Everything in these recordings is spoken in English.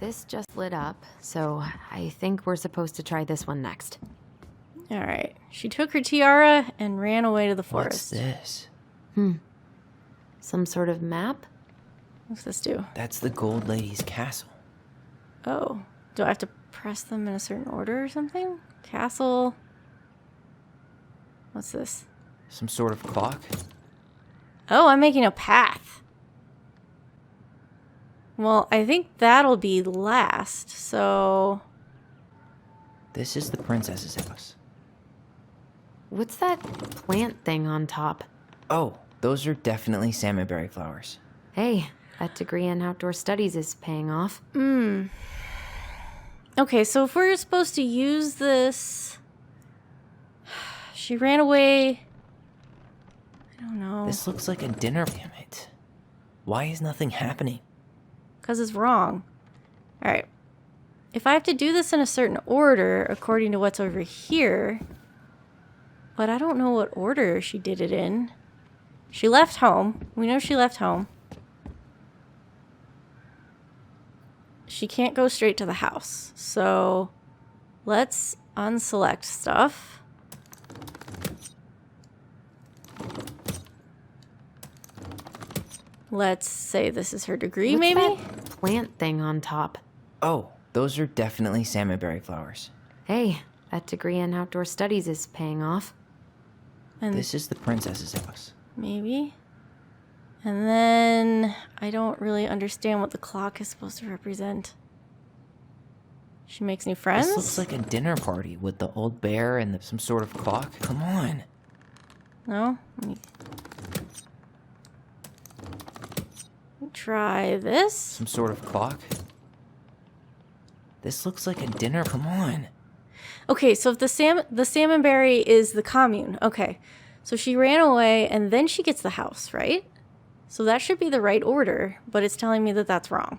This just lit up, so I think we're supposed to try this one next. All right. She took her tiara and ran away to the forest. What's this? Some sort of map? What's this do? That's the Gold Lady's castle. Oh. Do I have to press them in a certain order or something? Castle. What's this? Some sort of clock? Oh, I'm making a path. Well, I think that'll be last, so... This is the princess's house. What's that plant thing on top? Oh, those are definitely salmonberry flowers. Hey, that degree in outdoor studies is paying off. Okay, so if we're supposed to use this... She ran away... I don't know. This looks like a dinner. Damn it. Why is nothing happening? Because it's wrong. Alright. If I have to do this in a certain order, according to what's over here... But I don't know what order she did it in. She left home. We know she left home. She can't go straight to the house. So let's unselect stuff. Let's say this is her degree, What's maybe? that plant thing on top? Oh, those are definitely salmonberry flowers. Hey, that degree in outdoor studies is paying off. And This is the princess's house. maybe. And then I don't really understand what the clock is supposed to represent. She makes new friends? This looks like a dinner party with the old bear and some sort of clock. Come on. No? Let me try this. Some sort of clock. This looks like a dinner. Come on. Okay, so if the salmonberry is the commune. Okay. So she ran away and then she gets the house, right? So that should be the right order, but it's telling me that that's wrong.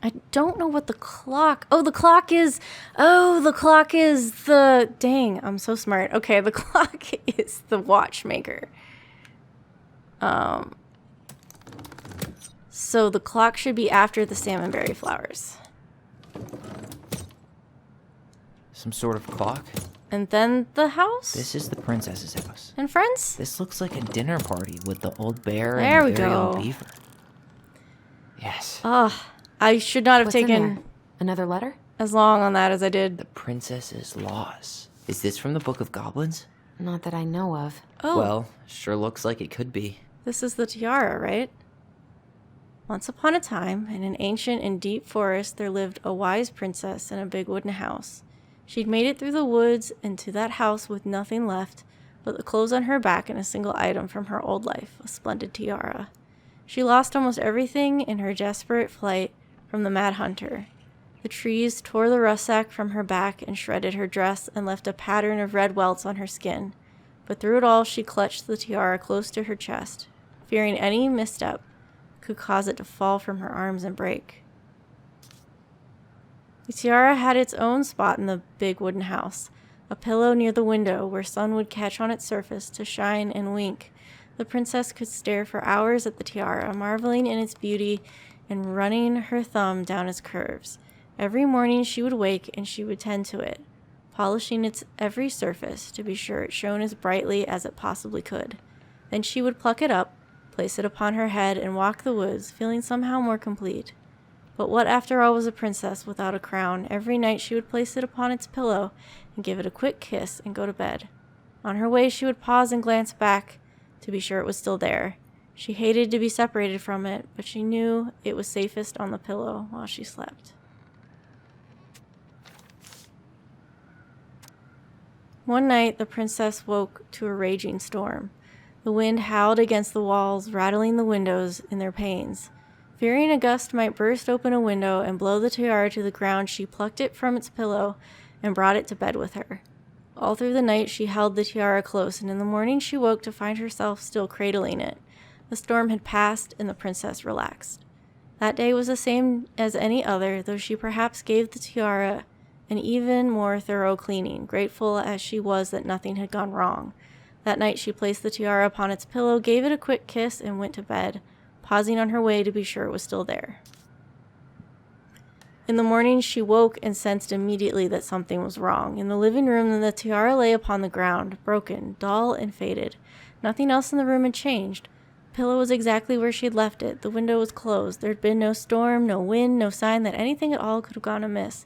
I don't know what the clock... Oh, the clock is... Oh, the clock is the... Dang, I'm so smart. Okay, the clock is the watchmaker. So the clock should be after the salmonberry flowers. Some sort of clock. And then the house? This is the princess's house. And friends? This looks like a dinner party with the old bear There and we the very go. old beaver. Yes. I should not have What's in taken there? Another letter? as long on that as I did. The princess's laws. Is this from the Book of Goblins? Not that I know of. Oh, Well, sure looks like it could be. this is the tiara, right? Once upon a time, in an ancient and deep forest, there lived a wise princess in a big wooden house. She'd made it through the woods and to that house with nothing left but the clothes on her back and a single item from her old life, a splendid tiara. She lost almost everything in her desperate flight from the mad hunter. The trees tore the russack from her back and shredded her dress and left a pattern of red welts on her skin. But through it all, she clutched the tiara close to her chest, fearing any misstep could cause it to fall from her arms and break. The tiara had its own spot in the big wooden house, a pillow near the window where sun would catch on its surface to shine and wink. The princess could stare for hours at the tiara, marveling in its beauty and running her thumb down its curves. Every morning she would wake and she would tend to it, polishing its every surface to be sure it shone as brightly as it possibly could. Then she would pluck it up, place it upon her head, and walk the woods, feeling somehow more complete. But what after all was a princess without a crown? Every night she would place it upon its pillow and give it a quick kiss and go to bed. On her way she would pause and glance back to be sure it was still there. She hated to be separated from it, but she knew it was safest on the pillow while she slept. One night the princess woke to a raging storm. The wind howled against the walls, rattling the windows in their panes. Fearing a gust might burst open a window and blow the tiara to the ground, she plucked it from its pillow and brought it to bed with her. All through the night she held the tiara close, and in the morning she woke to find herself still cradling it. The storm had passed, and the princess relaxed. That day was the same as any other, though she perhaps gave the tiara an even more thorough cleaning, grateful as she was that nothing had gone wrong. That night she placed the tiara upon its pillow, gave it a quick kiss, and went to bed, pausing on her way to be sure it was still there. In the morning, she woke and sensed immediately that something was wrong. In the living room, the tiara lay upon the ground, broken, dull, and faded. Nothing else in the room had changed. The pillow was exactly where she had left it. The window was closed. There had been no storm, no wind, no sign that anything at all could have gone amiss.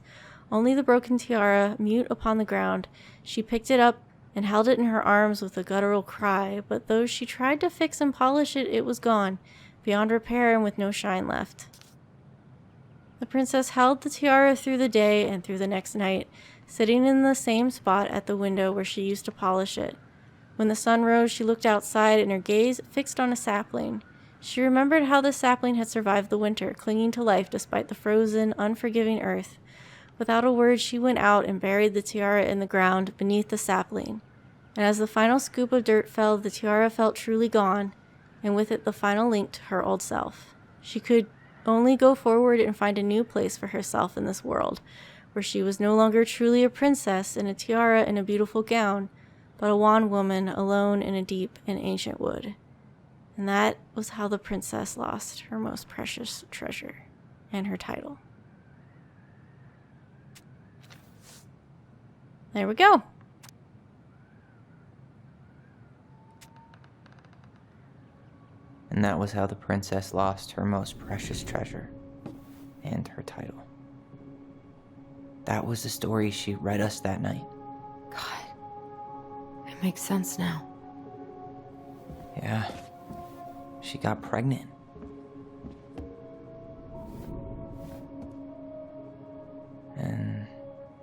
Only the broken tiara, mute upon the ground. She picked it up and held it in her arms with a guttural cry, but though she tried to fix and polish it, it was gone, beyond repair and with no shine left. The princess held the tiara through the day and through the next night, sitting in the same spot at the window where she used to polish it. When the sun rose, she looked outside and her gaze fixed on a sapling. She remembered how the sapling had survived the winter, clinging to life despite the frozen, unforgiving earth. Without a word, she went out and buried the tiara in the ground beneath the sapling. And as the final scoop of dirt fell, the tiara felt truly gone, and with it the final link to her old self. She could only go forward and find a new place for herself in this world, where she was no longer truly a princess in a tiara and a beautiful gown, but a wan woman alone in a deep and ancient wood. And that was how the princess lost her most precious treasure and her title. There we go. And that was how the princess lost her most precious treasure and her title. That was the story she read us that night. God, it makes sense now. Yeah, she got pregnant. And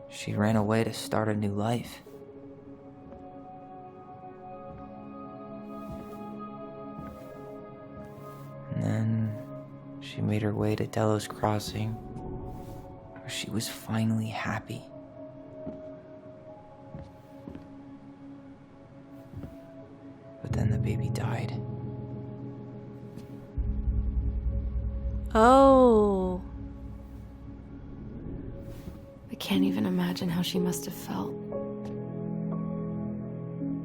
she ran away to start a new life. And then she made her way to Delos Crossing, where she was finally happy. But then the baby died. Oh. I can't even imagine how she must have felt.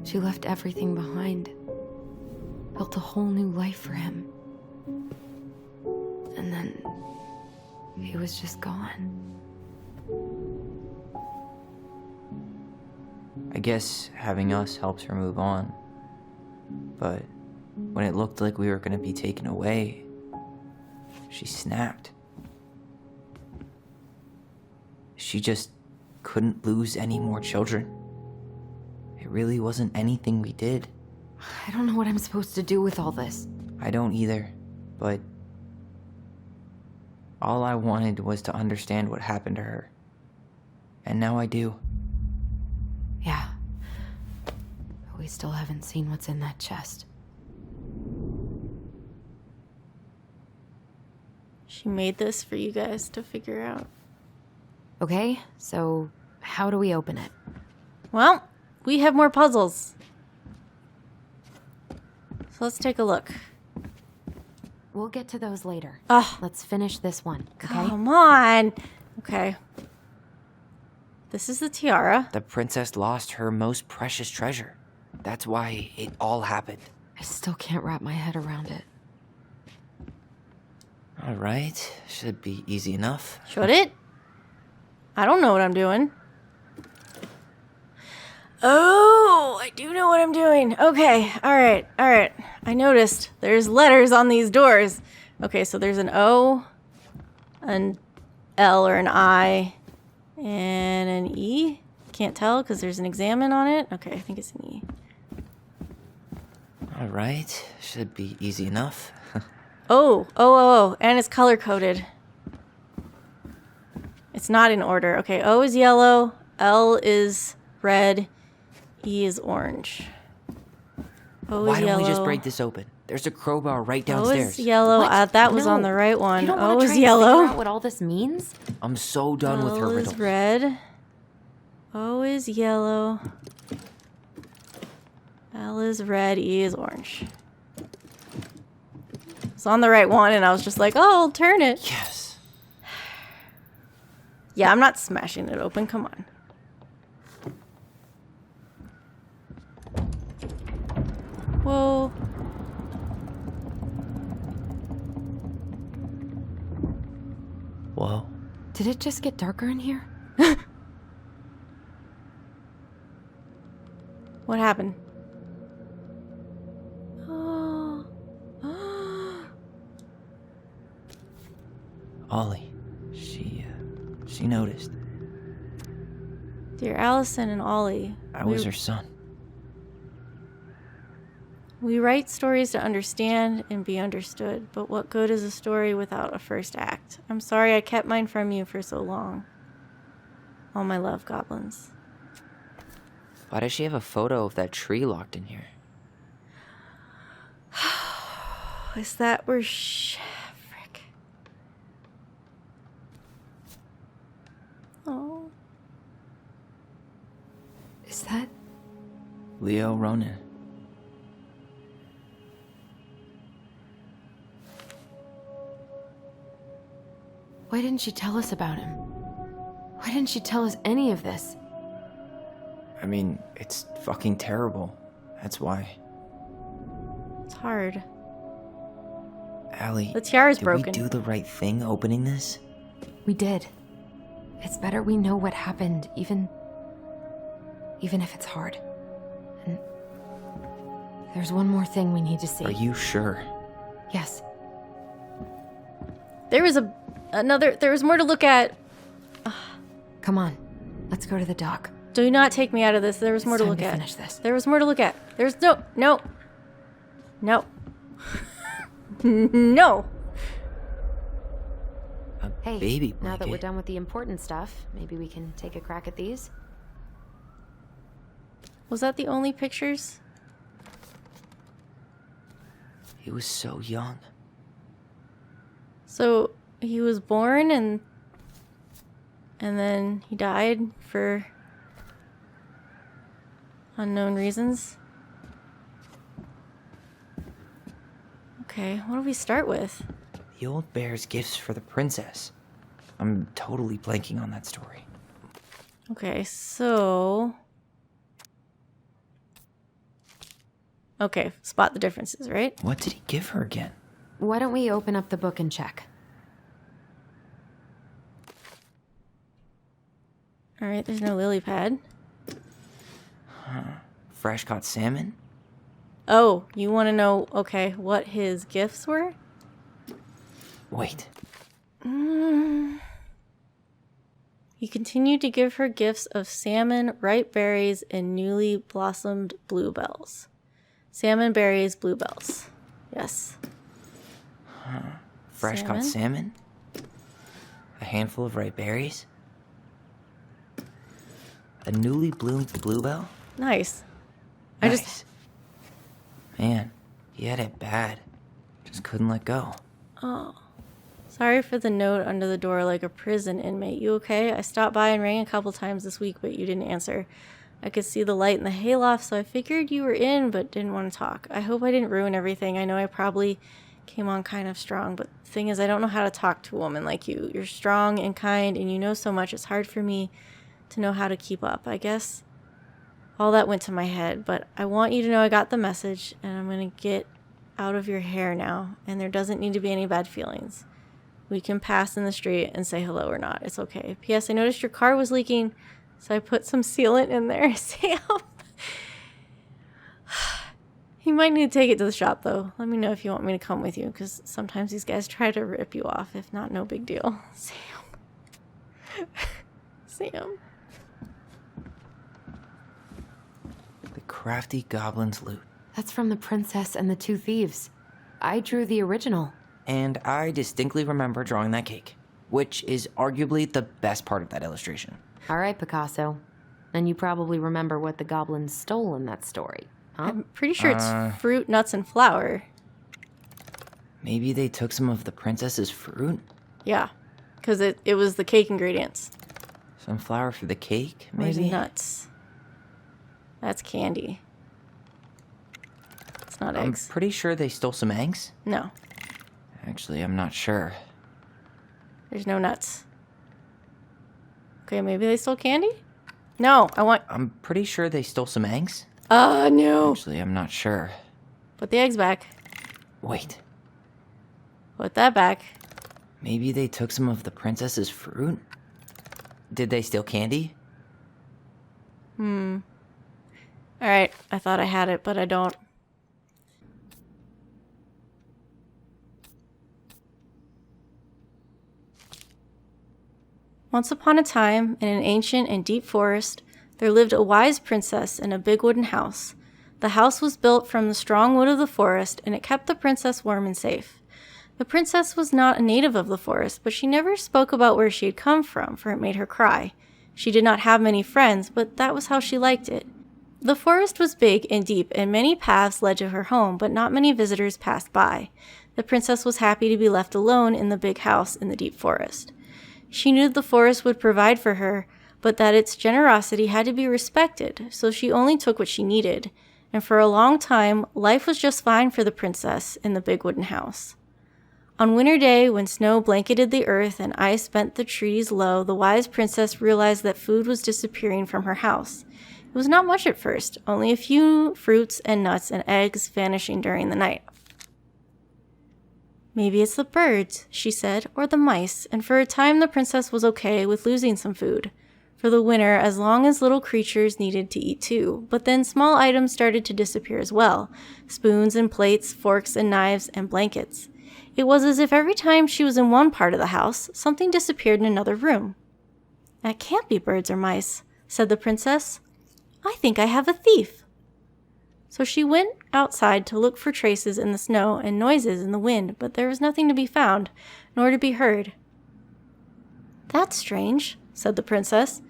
She left everything behind, built a whole new life for him. And then he was just gone. I guess having us helps her move on. But when it looked like we were going to be taken away, she snapped. She just couldn't lose any more children. It really wasn't anything we did. I don't know what I'm supposed to do with all this. I don't either, but all I wanted was to understand what happened to her. And now I do. Yeah. But we still haven't seen what's in that chest. She made this for you guys to figure out. Okay, so how do we open it? Well, we have more puzzles. So let's take a look. We'll get to those later. Ugh. Let's finish this one, okay? Come on. Okay. This is the tiara. The princess lost her most precious treasure. That's why it all happened. I still can't wrap my head around it. All right, should be easy enough. Should it? I don't know what I'm doing. Oh, I do know what I'm doing. Okay, all right. I noticed there's letters on these doors. Okay, so there's an O, an L or an I, and an E. Can't tell because there's an examine on it. Okay, I think it's an E. All right, should be easy enough. Oh, and it's color-coded. It's not in order. Okay, O is yellow, L is red, E is orange. O is Why don't yellow. we just break this open? There's a crowbar right O downstairs. is yellow. What? That was No. on the right one. You don't O want to is try to figure yellow. out what all this means? I'm so done with her L riddles. is red. O is yellow. L is red. E is orange. It's on the right one, and I was just like, oh, I'll turn it. Yes. Yeah, I'm not smashing it open. Come on. Whoa. Whoa. Did it just get darker in here? What happened? Oh. Ollie, she noticed. Dear Alyson and Ollie, I was her son. we write stories to understand and be understood, but what good is a story without a first act? I'm sorry I kept mine from you for so long. All my love, goblins. Why does she have a photo of that tree locked in here? Is that where frick. Oh. Is that... Leo Ronan. Why didn't she tell us about him? Why didn't she tell us any of this? I mean, it's fucking terrible. That's why. It's hard. Allie, The tiara's did broken. we do the right thing opening this? We did. It's better we know what happened, even if it's hard. And there's one more thing we need to see. Are you sure? Yes. There was there was more to look at. Come on. Let's go to the dock. Do not take me out of this. There was more to It's time look to at. finish this. There was more to look at. There's no. No. No. A Hey, baby now that blanket. we're done with the important stuff, maybe we can take a crack at these? Was that the only pictures? He was so young. So he was born and then he died for unknown reasons. Okay, what do we start with? The old bear's gifts for the princess. I'm totally blanking on that story. Okay, so... Okay, spot the differences, right? What did he give her again? Why don't we open up the book and check? Alright, there's no lily pad. Fresh caught salmon? Oh, you want to know, okay, what his gifts were? Wait, He continued to give her gifts of salmon, ripe berries, and newly blossomed bluebells. Salmon, berries, bluebells. Yes. fresh caught salmon? A handful of ripe berries? A newly bloomed bluebell? Nice. Nice. Man, he had it bad. Just couldn't let go. Sorry for the note under the door like a prison inmate. You okay? I stopped by and rang a couple times this week, but you didn't answer. I could see the light in the hayloft, so I figured you were in, but didn't want to talk. I hope I didn't ruin everything. I know I probably came on kind of strong, but the thing is, I don't know how to talk to a woman like you. You're strong and kind, and you know so much. It's hard for me to know how to keep up. I guess all that went to my head, but I want you to know I got the message, and I'm going to get out of your hair now, and there doesn't need to be any bad feelings. We can pass in the street and say hello or not. It's okay. P.S. I noticed your car was leaking, so I put some sealant in there. Sam. You might need to take it to the shop, though. Let me know if you want me to come with you, because sometimes these guys try to rip you off. If not, no big deal. Sam. Sam. The crafty goblin's loot. That's from The Princess and the Two Thieves. I drew the original. And I distinctly remember drawing that cake, which is arguably the best part of that illustration. All right, Picasso. Then you probably remember what the goblins stole in that story, huh? I'm pretty sure it's fruit, nuts, and flour. Maybe they took some of the princess's fruit? Yeah, because it was the cake ingredients. Some flour for the cake, Where's maybe? nuts? That's candy. It's not I'm eggs. pretty sure they stole some eggs. No, Actually, I'm not sure. there's no nuts. Okay, maybe they stole candy? No, I want... I'm pretty sure they stole some eggs. No. Actually, I'm not sure. Put the eggs back. Wait, Put that back. Maybe they took some of the princess's fruit? Did they steal candy? Alright, I thought I had it, but I don't. Once upon a time, in an ancient and deep forest, there lived a wise princess in a big wooden house. The house was built from the strong wood of the forest, and it kept the princess warm and safe. The princess was not a native of the forest, but she never spoke about where she had come from, for it made her cry. She did not have many friends, but that was how she liked it. The forest was big and deep, and many paths led to her home, but not many visitors passed by. The princess was happy to be left alone in the big house in the deep forest. She knew the forest would provide for her, but that its generosity had to be respected, so she only took what she needed. And for a long time, life was just fine for the princess in the big wooden house. On winter day, when snow blanketed the earth and ice bent the trees low, the wise princess realized that food was disappearing from her house. It was not much at first, only a few fruits and nuts and eggs vanishing during the night. Maybe it's the birds, she said, or the mice, and for a time the princess was okay with losing some food for the winter as long as little creatures needed to eat too. But then small items started to disappear as well, spoons and plates, forks and knives, and blankets. It was as if every time she was in one part of the house, something disappeared in another room. That can't be birds or mice, said the princess. I think I have a thief. So she went outside to look for traces in the snow and noises in the wind, but there was nothing to be found, nor to be heard. That's strange, said the princess.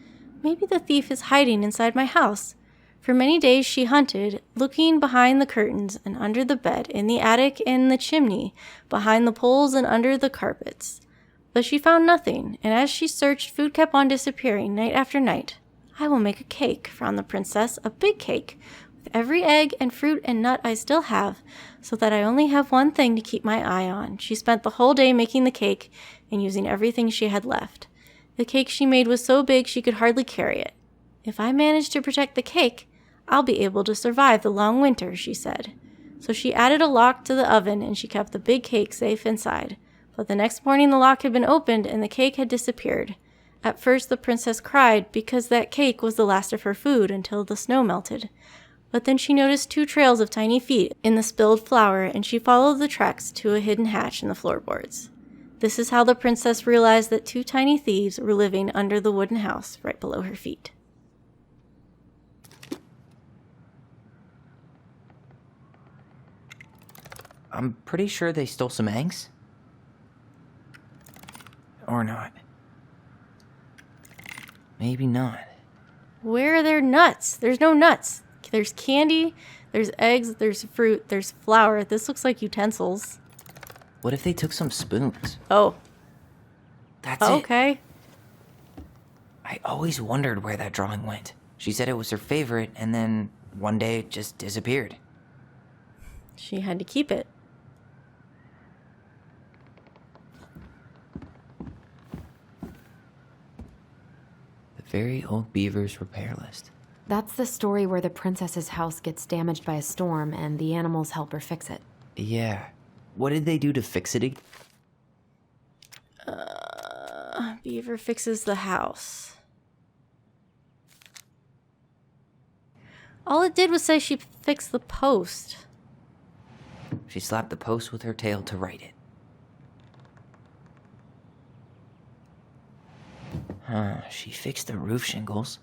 Maybe the thief is hiding inside my house. For many days she hunted, looking behind the curtains and under the bed, in the attic and the chimney, behind the poles and under the carpets. But she found nothing, and as she searched, food kept on disappearing night after night. I will make a cake, frowned the princess, a big cake, with every egg and fruit and nut I still have, so that I only have one thing to keep my eye on. She spent the whole day making the cake and using everything she had left. The cake she made was so big she could hardly carry it. If I manage to protect the cake, I'll be able to survive the long winter, she said. So she added a lock to the oven and she kept the big cake safe inside. But the next morning the lock had been opened and the cake had disappeared. At first the princess cried because that cake was the last of her food until the snow melted. But then she noticed 2 trails of tiny feet in the spilled flour, and she followed the tracks to a hidden hatch in the floorboards. This is how the princess realized that 2 tiny thieves were living under the wooden house right below her feet. I'm pretty sure they stole some eggs. Or not. Maybe not. Where are their nuts? There's no nuts. There's candy, there's eggs, there's fruit, there's flour. This looks like utensils. What if they took some spoons? Oh. That's it. Okay. I always wondered where that drawing went. She said it was her favorite, and then one day it just disappeared. She had to keep it. The Very Old Beaver's Repair List. That's the story where the princess's house gets damaged by a storm and the animals help her fix it. Yeah. What did they do to fix it? Beaver fixes the house. All it did was say she fixed the post. She slapped the post with her tail to write it. She fixed the roof shingles.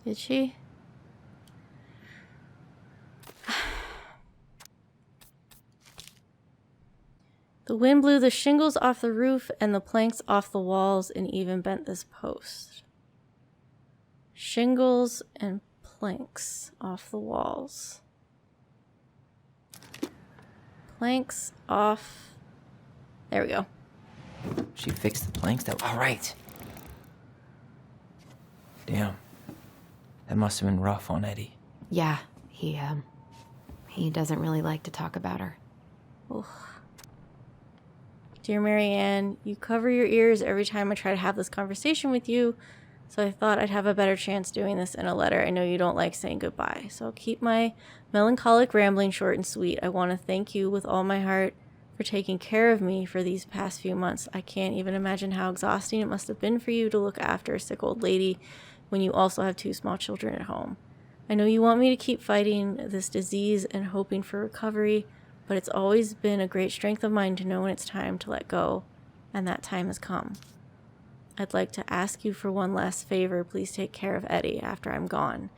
Did she? The wind blew the shingles off the roof and the planks off the walls and even bent this post. Shingles and planks off the walls. Planks off. There we go. She fixed the planks that. All right. Damn. That must have been rough on Eddie. Yeah, he doesn't really like to talk about her. Ugh. Dear Marianne, you cover your ears every time I try to have this conversation with you, so I thought I'd have a better chance doing this in a letter. I know you don't like saying goodbye, so I'll keep my melancholic rambling short and sweet. I want to thank you with all my heart for taking care of me for these past few months. I can't even imagine how exhausting it must have been for you to look after a sick old lady when you also have 2 small children at home. I know you want me to keep fighting this disease and hoping for recovery, but it's always been a great strength of mine to know when it's time to let go, and that time has come. I'd like to ask you for one last favor. Please take care of Eddie after I'm gone.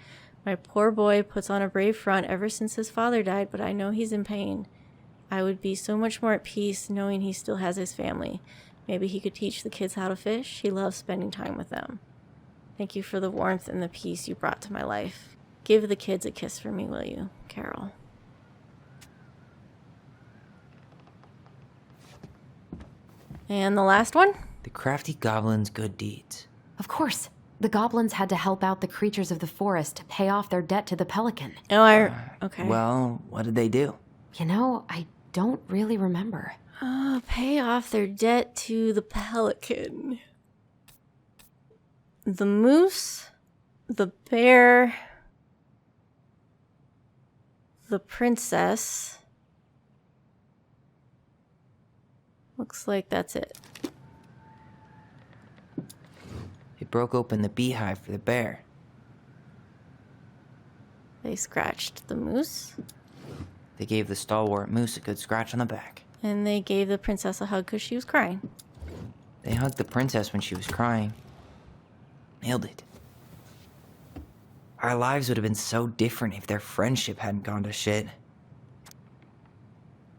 My poor boy puts on a brave front ever since his father died, but I know he's in pain. I would be so much more at peace knowing he still has his family. Maybe he could teach the kids how to fish. He loves spending time with them. Thank you for the warmth and the peace you brought to my life. Give the kids a kiss for me, will you, Carol? And the last one? The crafty goblin's good deeds. Of course. The goblins had to help out the creatures of the forest to pay off their debt to the pelican. Oh, okay. Well, what did they do? You know, I don't really remember. Pay off their debt to the pelican. The moose, the bear, the princess. Looks like that's it. They broke open the beehive for the bear. They scratched the moose. They gave the stalwart moose a good scratch on the back. And they gave the princess a hug because she was crying. They hugged the princess when she was crying. Nailed it. Our lives would have been so different if their friendship hadn't gone to shit.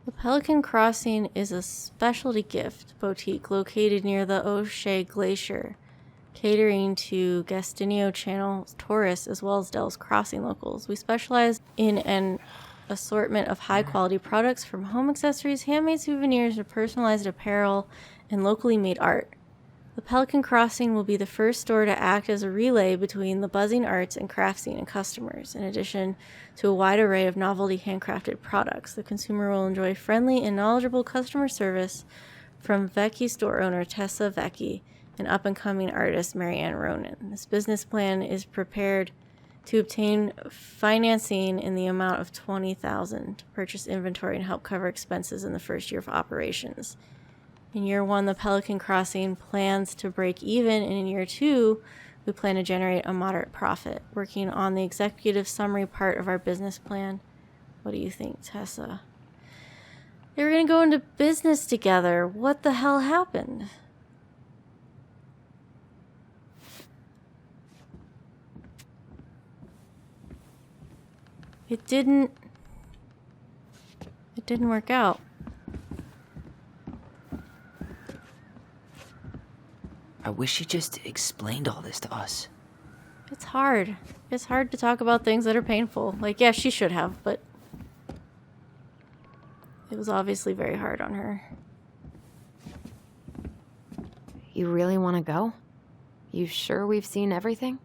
The Pelican Crossing is a specialty gift boutique located near the O'Shea Glacier, catering to Gastinio Channel tourists as well as Dell's Crossing locals. We specialize in an assortment of high-quality products from home accessories, handmade souvenirs, to personalized apparel, and locally made art. The Pelican Crossing will be the first store to act as a relay between the buzzing arts and craft scene and customers. In addition to a wide array of novelty handcrafted products, the consumer will enjoy friendly and knowledgeable customer service from Vecchi store owner Tessa Vecchi and up-and-coming artist Marianne Ronan. This business plan is prepared to obtain financing in the amount of $20,000 to purchase inventory and help cover expenses in the first year of operations. In year 1, the Pelican Crossing plans to break even, and in year 2, we plan to generate a moderate profit. Working on the executive summary part of our business plan. What do you think, Tessa? They were going to go into business together. What the hell happened? It didn't work out. I wish you just explained all this to us. It's hard. It's hard to talk about things that are painful. Like, yeah, she should have, but it was obviously very hard on her. You really want to go? You sure we've seen everything?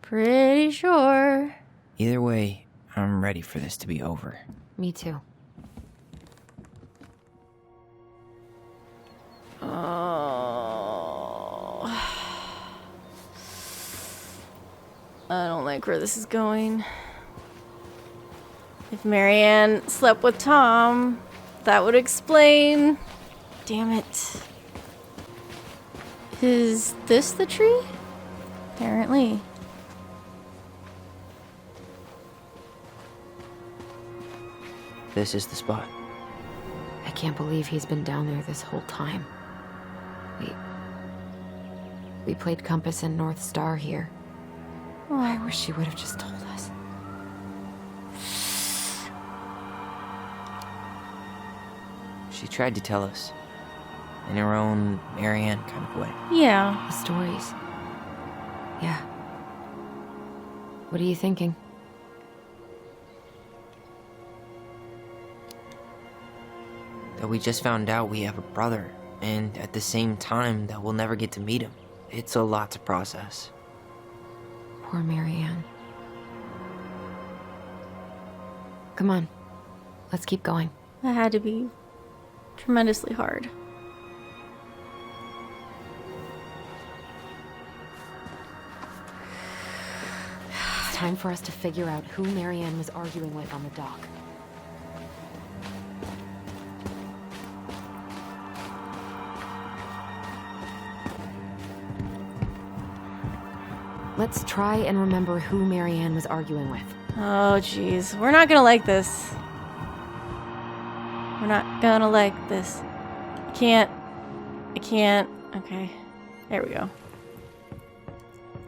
Pretty sure. Either way, I'm ready for this to be over. Me too. I don't like where this is going. If Marianne slept with Tom, that would explain. Damn it. Is this the tree? Apparently. This is the spot. I can't believe he's been down there this whole time. We played Compass and North Star here. Oh. I wish she would have just told us. She tried to tell us. In her own Marianne kind of way. Yeah. The stories. Yeah. What are you thinking? That we just found out we have a brother, and at the same time that we'll never get to meet him. It's a lot to process. Poor Marianne. Come on. Let's keep going. That had to be tremendously hard. It's time for us to figure out who Marianne was arguing with on the dock. Let's try and remember who Marianne was arguing with. Oh, jeez. We're not gonna like this. We're not gonna like this. I can't. Okay. There we go.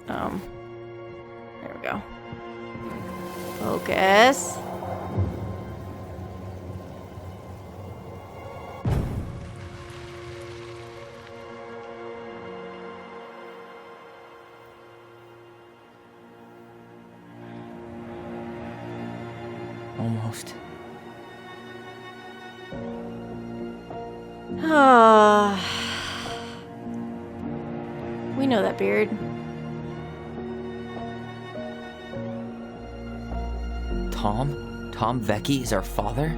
There we go. Focus. Almost. We know that beard. Tom Vecchi is our father?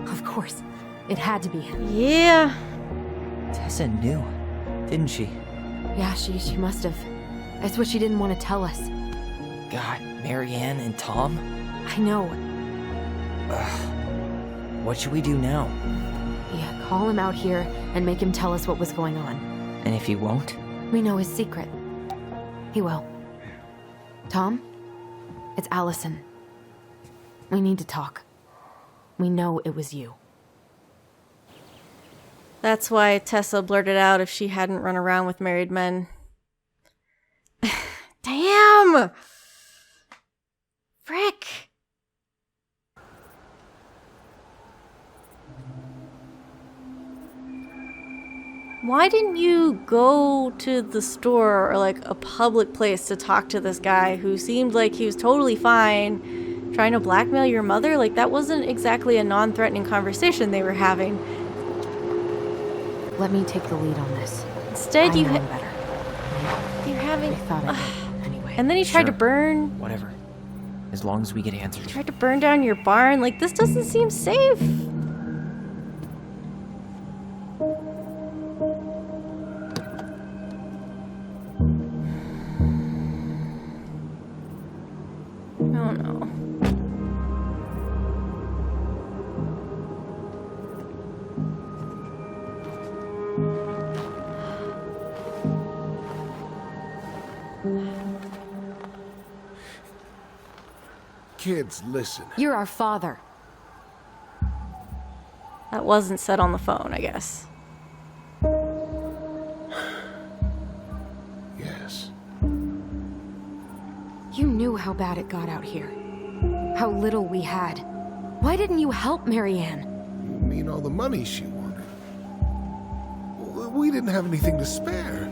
Of course. It had to be. Yeah. Tessa knew, didn't she? Yeah, she must have. That's what she didn't want to tell us. God, Marianne and Tom? I know. What should we do now? Yeah, call him out here and make him tell us what was going on. And if he won't? We know his secret. He will. Tom? It's Alyson. We need to talk. We know it was you. That's why Tessa blurted out if she hadn't run around with married men. Damn! Frick! Why didn't you go to the store or like a public place to talk to this guy who seemed like he was totally fine, trying to blackmail your mother? Like, that wasn't exactly a non-threatening conversation they were having. Let me take the lead on this. Instead, I know him better. you're having. I thought I did, anyway. And then he tried to Sure. burn. Whatever. As long as we get answers. Tried to burn down your barn. Like, this doesn't seem safe. Oh no. Kids, listen. You're our father. That wasn't said on the phone, I guess. Yes. You knew how bad it got out here. How little we had. Why didn't you help Marianne? You mean all the money she wanted? We didn't have anything to spare.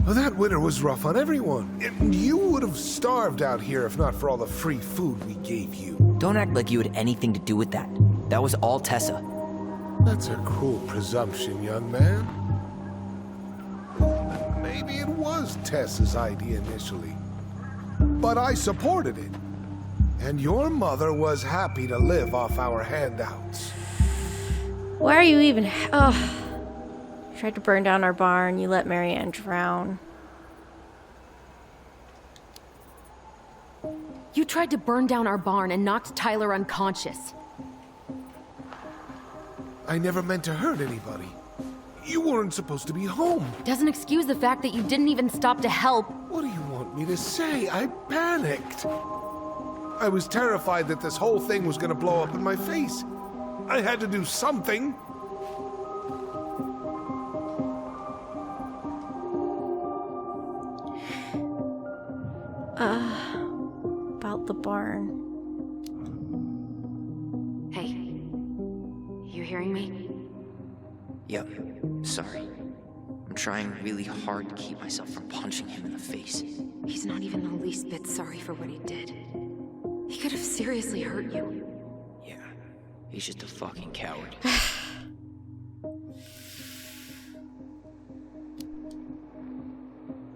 Well, that winter was rough on everyone. And you would have starved out here if not for all the free food we gave you. Don't act like you had anything to do with that. That was all Tessa. That's a cruel presumption, young man. Maybe it was Tessa's idea initially. But I supported it. And your mother was happy to live off our handouts. Why are you even... Oh. You tried to burn down our barn. You let Marianne drown. You tried to burn down our barn and knocked Tyler unconscious. I never meant to hurt anybody. You weren't supposed to be home. Doesn't excuse the fact that you didn't even stop to help. What do you want me to say? I panicked. I was terrified that this whole thing was going to blow up in my face. I had to do something. About the barn. Hey, you hearing me? Yep. Sorry. I'm trying really hard to keep myself from punching him in the face. He's not even the least bit sorry for what he did. He could have seriously hurt you. Yeah. He's just a fucking coward.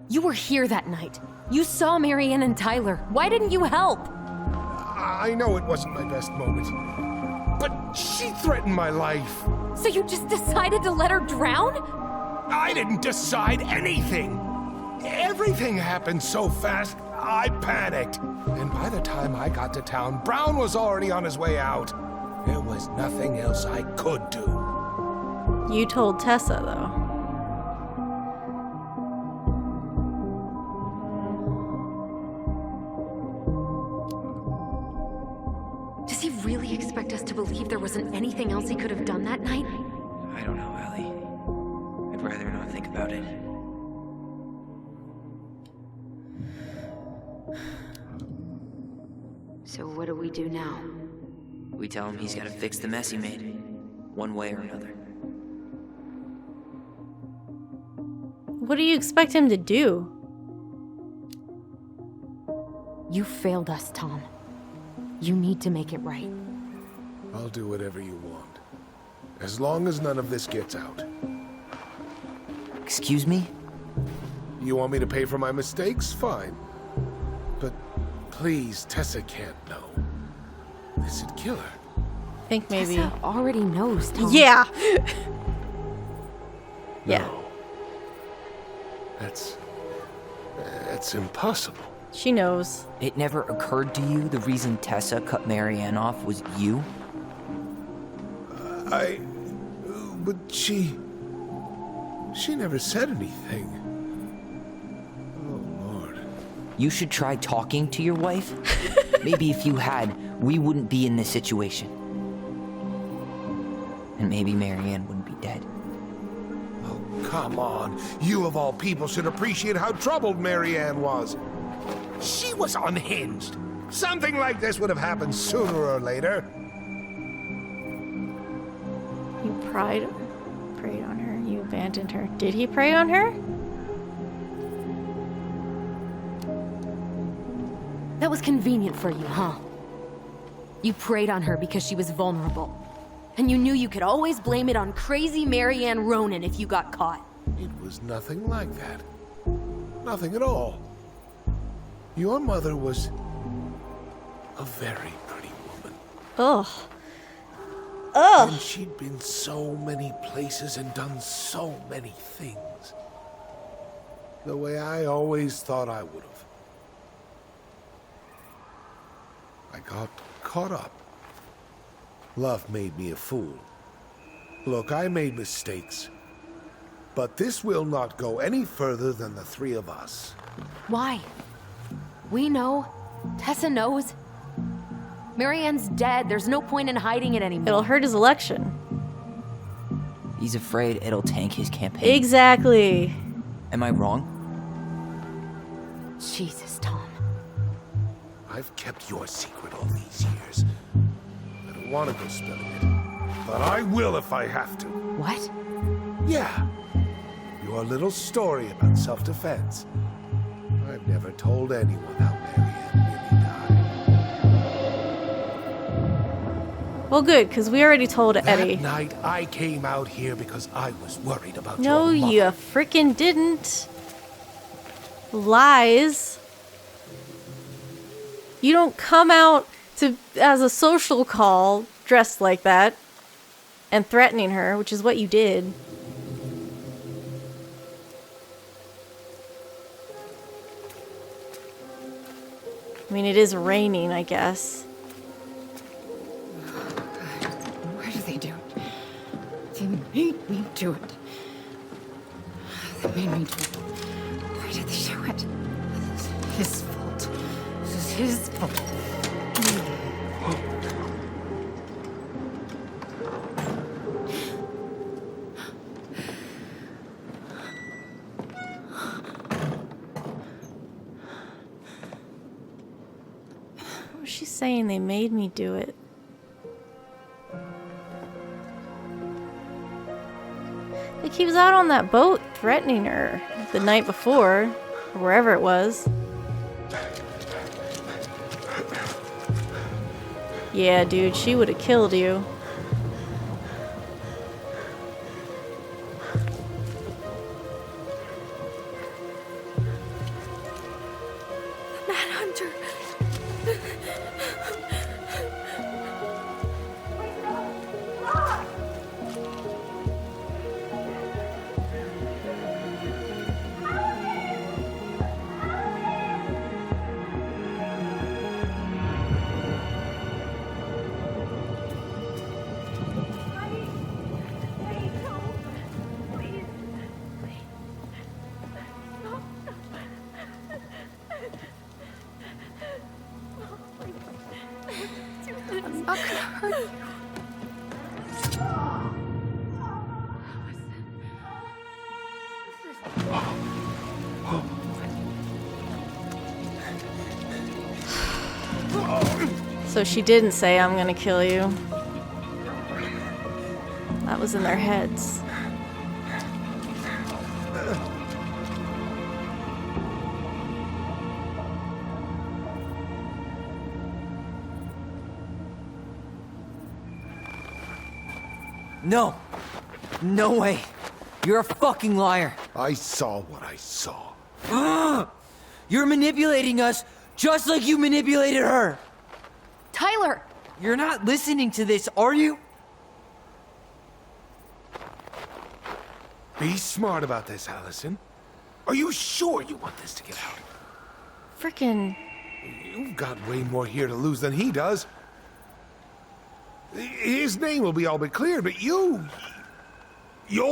You were here that night. You saw Marianne and Tyler. Why didn't you help? I know it wasn't my best moment, but she threatened my life. So you just decided to let her drown? I didn't decide anything. Everything happened so fast, I panicked. And by the time I got to town, Brown was already on his way out. There was nothing else I could do. You told Tessa, though. really expect us to believe there wasn't anything else he could have done that night? I don't know, Ellie. I'd rather not think about it. So what do we do now? We tell him he's gotta fix the mess he made, one way or another. What do you expect him to do? You failed us, Tom. You need to make it right. I'll do whatever you want. As long as none of this gets out. Excuse me? You want me to pay for my mistakes? Fine. But please, Tessa can't know. This'd kill her. I think maybe. Tessa already knows, Tom. Yeah. No. Yeah. That's impossible. She knows. It never occurred to you the reason Tessa cut Marianne off was you? But she never said anything. Oh, Lord. You should try talking to your wife. Maybe if you had, we wouldn't be in this situation. And maybe Marianne wouldn't be dead. Oh, come on. You of all people should appreciate how troubled Marianne was. She was unhinged. Something like this would have happened sooner or later. You preyed on her. You abandoned her. Did he prey on her? That was convenient for you, huh? You preyed on her because she was vulnerable. And you knew you could always blame it on crazy Marianne Ronan if you got caught. It was nothing like that. Nothing at all. Your mother was a very pretty woman. Ugh. Ugh. And she'd been so many places and done so many things. The way I always thought I would have. I got caught up. Love made me a fool. Look, I made mistakes. But this will not go any further than the three of us. Why? We know. Tessa knows. Marianne's dead. There's no point in hiding it anymore. It'll hurt his election. He's afraid it'll tank his campaign. Exactly. Am I wrong? Jesus, Tom. I've kept your secret all these years. I don't want to go spilling it. But I will if I have to. What? Yeah. Your little story about self-defense. I've never told anyone how Marianne really died. Well, good, because we already told Eddie. That night, I came out here because I was worried about No, your mother. you frickin' didn't. Lies. You don't come out as a social call dressed like that and threatening her, which is what you did. I mean, it is raining, I guess. Why did they do it? They made me do it. They made me do it. Why did they do it? This is his fault. This is his fault. What was she saying? They made me do it. Like, he was out on that boat threatening her the night before, or wherever it was. Yeah, dude, she would have killed you. Manhunter. not gonna hurt you. So she didn't say, I'm gonna kill you. That was in their heads. No! No way! You're a fucking liar! I saw what I saw. Ugh! You're manipulating us just like you manipulated her! Tyler! You're not listening to this, are you? Be smart about this, Alyson. Are you sure you want this to get out? Frickin'. You've got way more here to lose than he does. His name will be all but clear, but you'll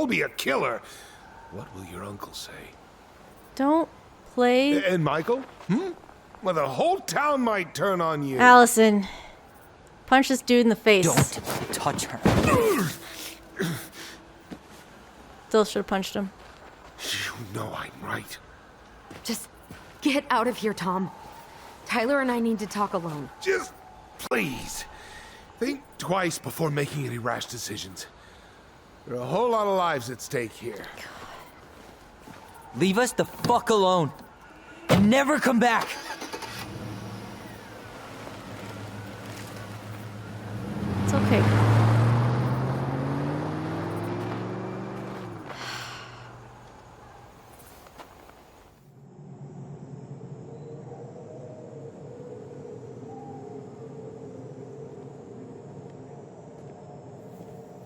be a killer. What will your uncle say? Don't play. And Michael? Well, the whole town might turn on you. Alyson. Punch this dude in the face. Don't touch her. Still should have punched him. You know I'm right. Just get out of here, Tom. Tyler and I need to talk alone. Just please. Think twice before making any rash decisions. There are a whole lot of lives at stake here. Leave us the fuck alone. And never come back. It's okay.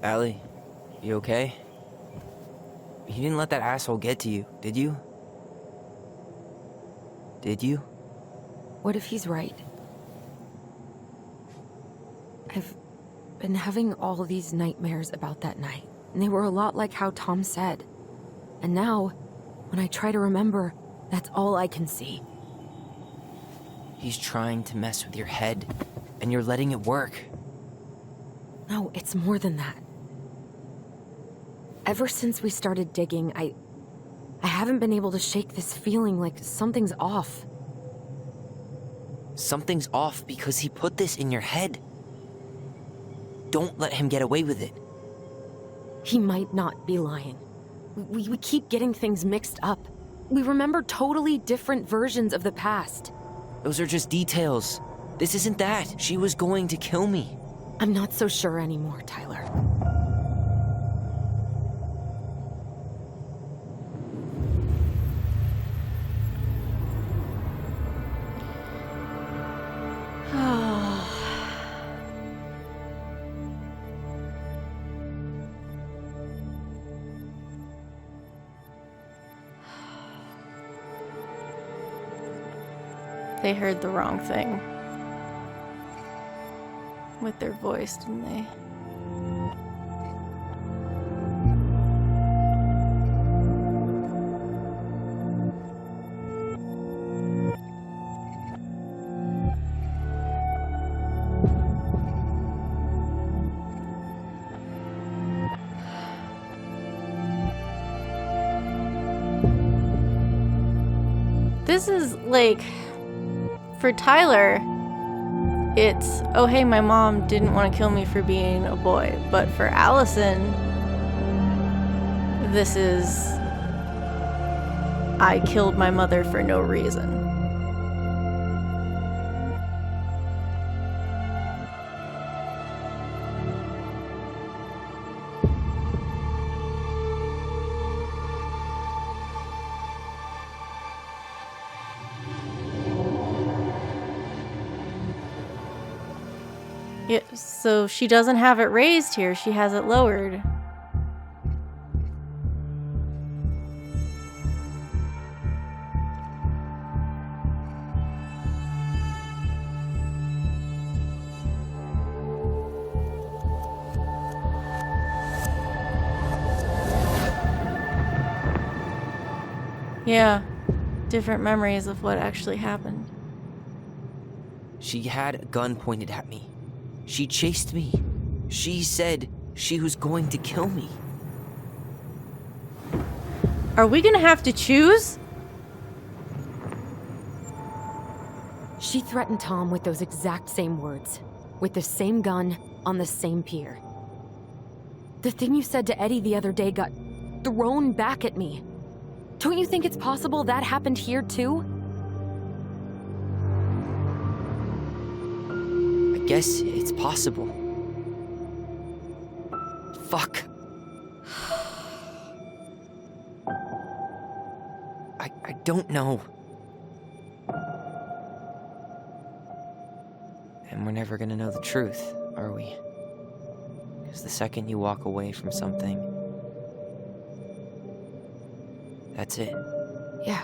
Allie, you okay? You didn't let that asshole get to you, did you? Did you? What if he's right? I've been having all these nightmares about that night, and they were a lot like how Tom said. And now, when I try to remember, that's all I can see. He's trying to mess with your head, and you're letting it work. No, it's more than that. Ever since we started digging, I haven't been able to shake this feeling like something's off. Something's off because he put this in your head. Don't let him get away with it. He might not be lying. We keep getting things mixed up. We remember totally different versions of the past. Those are just details. This isn't that. She was going to kill me. I'm not so sure anymore, Tyler. They heard the wrong thing. With their voice, didn't they? This is like, for Tyler, it's, oh hey, my mom didn't want to kill me for being a boy. But for Alyson, this is, I killed my mother for no reason. Yeah, so she doesn't have it raised here, she has it lowered. Yeah, different memories of what actually happened. She had a gun pointed at me. She chased me. She said she was going to kill me. Are we gonna have to choose? She threatened Tom with those exact same words. With the same gun, on the same pier. The thing you said to Eddie the other day got thrown back at me. Don't you think it's possible that happened here too? I guess it's possible. Fuck. I don't know. And we're never gonna know the truth, are we? Because the second you walk away from something, that's it. Yeah.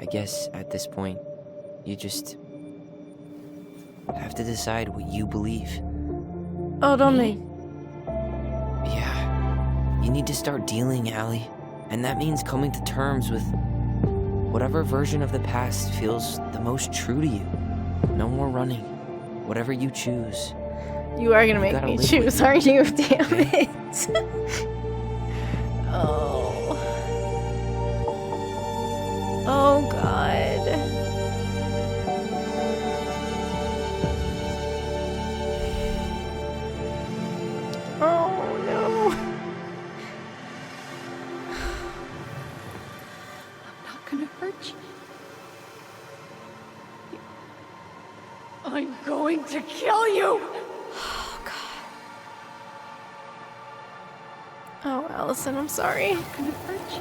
I guess at this point, you just have to decide what you believe. Oh, don't they? Yeah. You need to start dealing, Allie. And that means coming to terms with whatever version of the past feels the most true to you. No more running. Whatever you choose. You are gonna make gotta me live choose, with aren't you? Damn okay? it. Oh. Oh, God. Oh, no. I'm not gonna hurt you. I'm going to kill you! Oh, Alyson, I'm sorry. I'm gonna hurt you.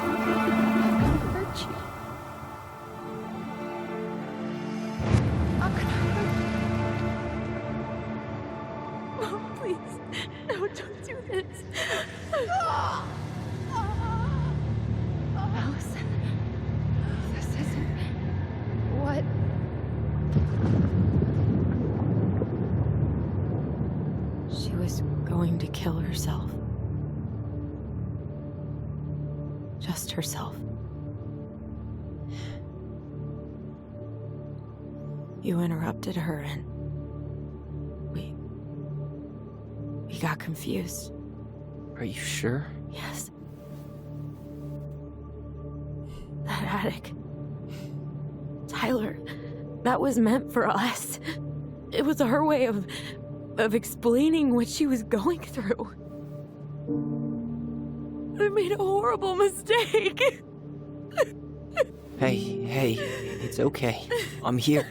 I'm gonna hurt you. Oh, please. No, don't do this. Alyson, this isn't what... She was going to kill herself. Just herself. You interrupted her and we got confused. Are you sure? Yes. That attic. Tyler, that was meant for us. It was her way of explaining what she was going through. I made a horrible mistake. Hey, it's okay. I'm here.